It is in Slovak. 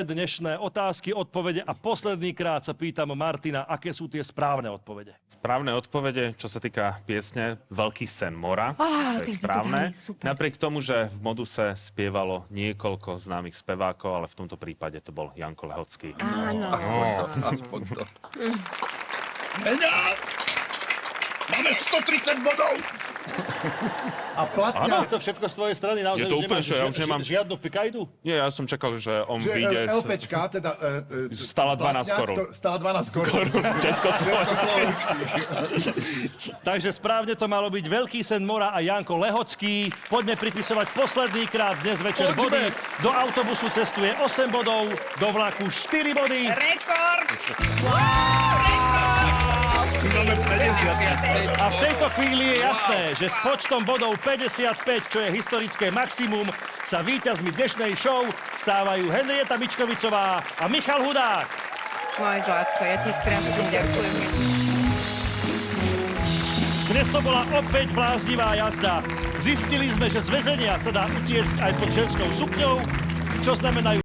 Dnešné otázky, odpovede a posledný krát sa pýtam Martina, aké sú tie správne odpovede. Správne odpovede, čo sa týka piesne Veľký sen mora. To je správne. Napriek tomu, že v Moduse spievalo niekoľko známych spevákov, ale v tomto prípade to bol Janko Lehocký. Áno. Aspoň to. Meňa! Máme 130 bodov! A platňa... Je to všetko z tvojej strany? Naozaj Je to už úplne, nemáš že ja už nemám... žiadnu pikajdu? Nie, ja som čakal, že on Že vyjde... LPčka, teda... Stala 12 korún. Stala 12 korún. Československý. Takže správne to malo byť Veľký sen mora a Janko Lehocký. Poďme pripisovať posledný krát dnes večer body. Do autobusu cestuje 8 bodov, do vlaku 4 body. Rekord! Máme 50. A v tejto chvíli je jasné, že s počtom bodov 55, čo je historické maximum, sa víťazmi dnešnej show stávajú Henrieta Mičkovicová a Michal Hudák. Môj Zlatko, ja ti strašne ďakujem. Dnes to bola opäť bláznivá jazda. Zistili sme, že z väzenia sa dá utiecť aj pod ženskou sukňou, čo znamenajú